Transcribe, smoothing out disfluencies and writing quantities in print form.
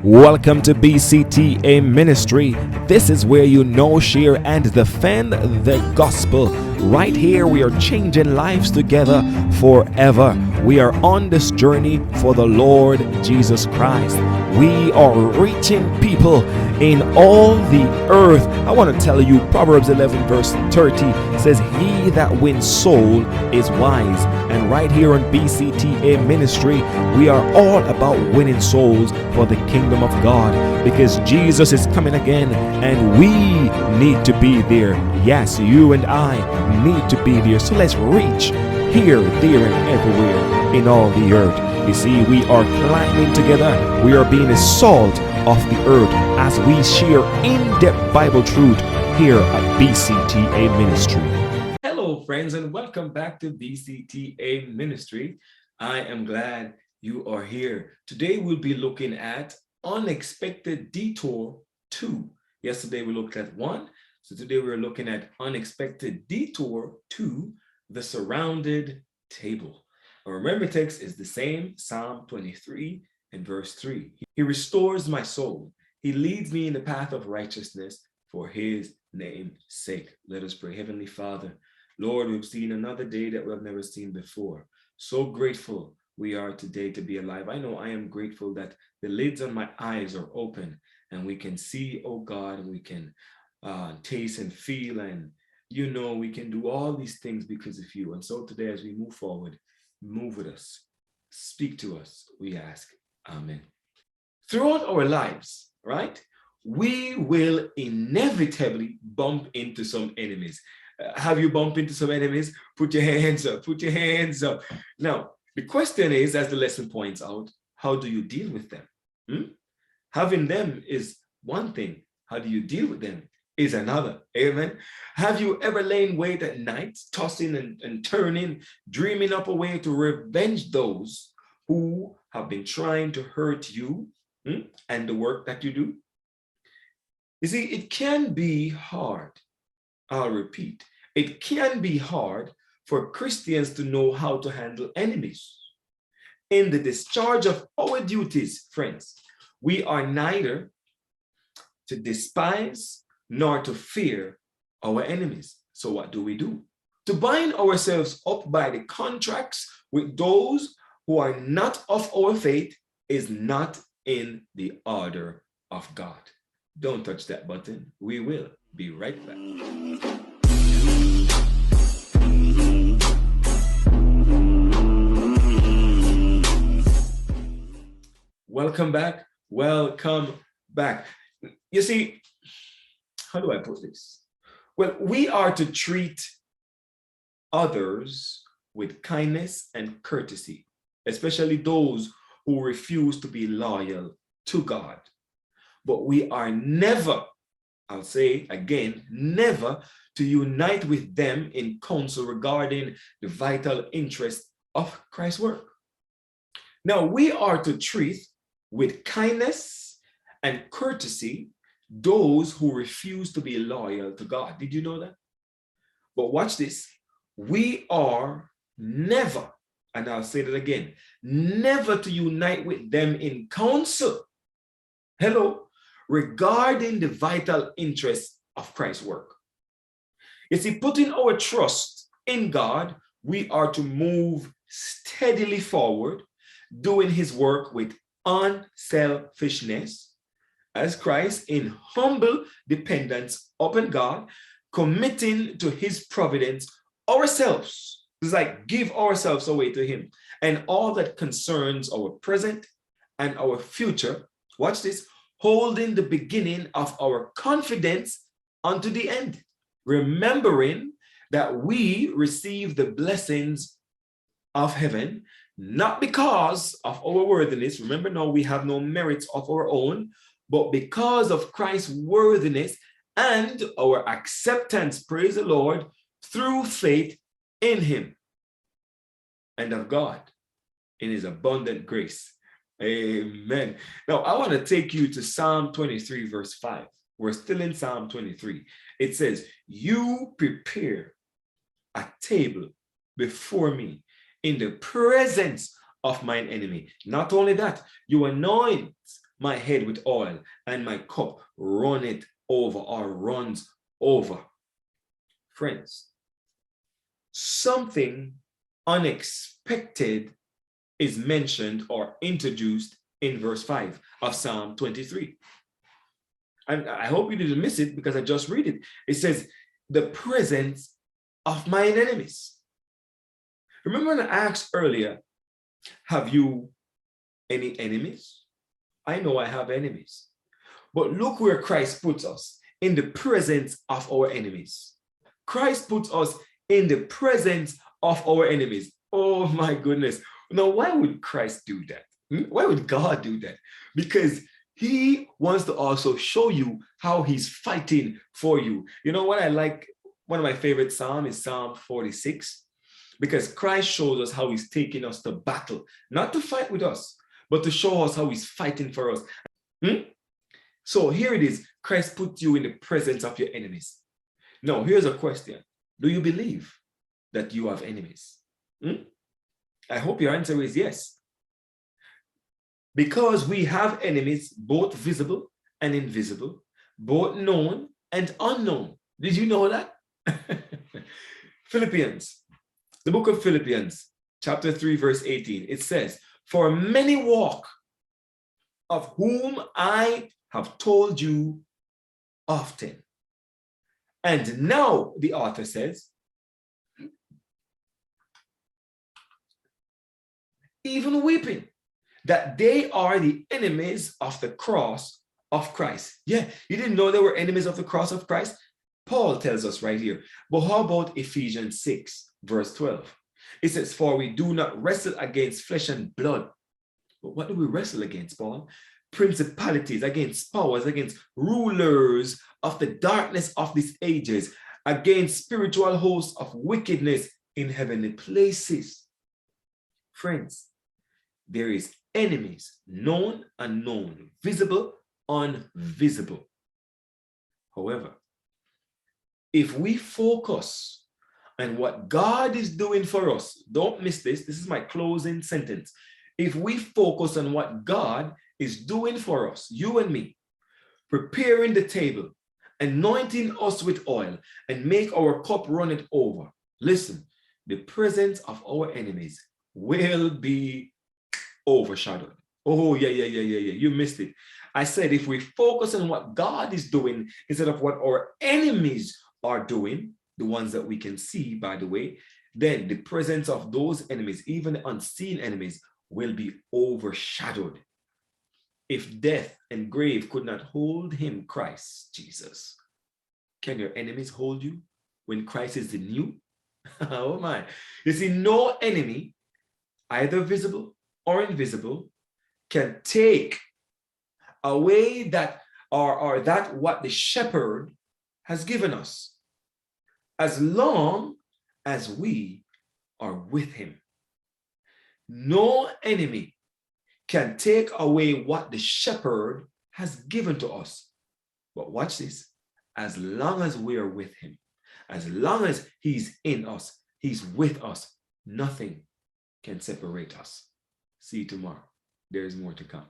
Welcome to BCTA Ministry. This is where you know, share, and defend the gospel. Right here, we are changing lives together forever. We are on this journey for the Lord Jesus Christ. We are reaching people in all the earth. I want to tell you, Proverbs 11 verse 30 says, "He that wins soul is wise." And right here on BCTA Ministry, we are all about winning souls for the kingdom of God, because Jesus is coming again and we need to be there. Yes, you and I need to be there. So let's reach here, there, and everywhere in all the earth. You see, we are climbing together. We are being the salt of the earth as we share in-depth Bible truth here at BCTA Ministry. Hello, friends, and welcome back to BCTA Ministry. I am glad you are here. Today, we'll be looking at Unexpected Detour 2. Yesterday, we looked at 1. So today, we're looking at Unexpected Detour 2, the surrounded table. Our memory text is the same, Psalm 23 and verse 3. He restores my soul. He leads me in the path of righteousness for his name's sake. Let us pray. Heavenly Father, Lord, we've seen another day that we've never seen before. So grateful we are today to be alive. I know I am grateful that the lids on my eyes are open and we can see, oh God, and we can taste and feel, and we can do all these things because of you. And so today, as we move forward, move with us, speak to us, we ask. Amen. Throughout our lives, right, we will inevitably bump into some enemies. Have you bumped into some enemies? Put your hands up, put your hands up. Now, the question is, as the lesson points out, how do you deal with them? Having them is one thing. How do you deal with them is another. Amen. Have you ever lain wait at night, tossing and turning, dreaming up a way to revenge those who have been trying to hurt you and the work that you do? You see, it can be hard. I'll repeat, it can be hard for Christians to know how to handle enemies. In the discharge of our duties, friends, we are neither to despise nor to fear our enemies. So what do? To bind ourselves up by the contracts with those who are not of our faith is not in the order of God. Don't touch that button. We will be right back. Welcome back. Welcome back. You see, how do I put this? Well, we are to treat others with kindness and courtesy, especially those who refuse to be loyal to God. But we are never, I'll say again, never to unite with them in counsel regarding the vital interest of Christ's work. Now, we are to treat with kindness and courtesy those who refuse to be loyal to God. Did you know that? But watch this. We are never, and I'll say that again, never to unite with them in counsel. Hello, regarding the vital interests of Christ's work. You see, putting our trust in God, we are to move steadily forward, doing his work with unselfishness, as Christ in humble dependence upon God, committing to his providence ourselves. It's like give ourselves away to him and all that concerns our present and our future. Watch this, holding the beginning of our confidence unto the end, remembering that we receive the blessings of heaven, not because of our worthiness. Remember, now we have no merits of our own, but because of Christ's worthiness and our acceptance, praise the Lord, through faith in him and of God in his abundant grace. Amen. Now, I want to take you to Psalm 23, verse 5. We're still in Psalm 23. It says, "You prepare a table before me in the presence of mine enemy." Not only that, you anoint my head with oil, and my cup runneth over or runs over. Friends, something unexpected is mentioned or introduced in verse 5 of Psalm 23. And I hope you didn't miss it because I just read it. It says, the presence of mine enemies. Remember when I asked earlier, have you any enemies? I know I have enemies. But look where Christ puts us, in the presence of our enemies. Christ puts us in the presence of our enemies. Oh my goodness. Now, why would Christ do that? Why would God do that? Because he wants to also show you how he's fighting for you. You know what I like? One of my favorite Psalms is Psalm 46, because Christ shows us how he's taking us to battle, not to fight with us, but to show us how he's fighting for us. So here it is. Christ puts you in the presence of your enemies. Now, here's a question. Do you believe that you have enemies? I hope your answer is yes. Because we have enemies, both visible and invisible, both known and unknown. Did you know that? Philippians, the book of Philippians, chapter 3, verse 18, it says, for many walk, of whom I have told you often. And now, the author says, even weeping, that they are the enemies of the cross of Christ. Yeah, you didn't know they were enemies of the cross of Christ? Paul tells us right here. But how about Ephesians 6, verse 12? It says, for we do not wrestle against flesh and blood. But what do we wrestle against, Paul? Principalities, against powers, against rulers of the darkness of these ages, against spiritual hosts of wickedness in heavenly places. Friends, there is enemies, known, unknown, visible, invisible. However, if we focus on what God is doing for us, don't miss this, this is my closing sentence. If we focus on what God is doing for us, you and me, preparing the table, anointing us with oil, and make our cup run it over, listen, the presence of our enemies will be overshadowed. Oh, yeah. You missed it. I said, if we focus on what God is doing instead of what our enemies are doing, the ones that we can see, by the way, then the presence of those enemies, even the unseen enemies, will be overshadowed. If death and grave could not hold him, Christ Jesus, can your enemies hold you when Christ is in you? Oh my. You see, no enemy, either visible or invisible, can take away that or that what the shepherd has given us, as long as we are with him. No enemy can take away what the shepherd has given to us. But watch this, as long as we are with him, as long as he's in us, he's with us, nothing can separate us. See you tomorrow. There is more to come.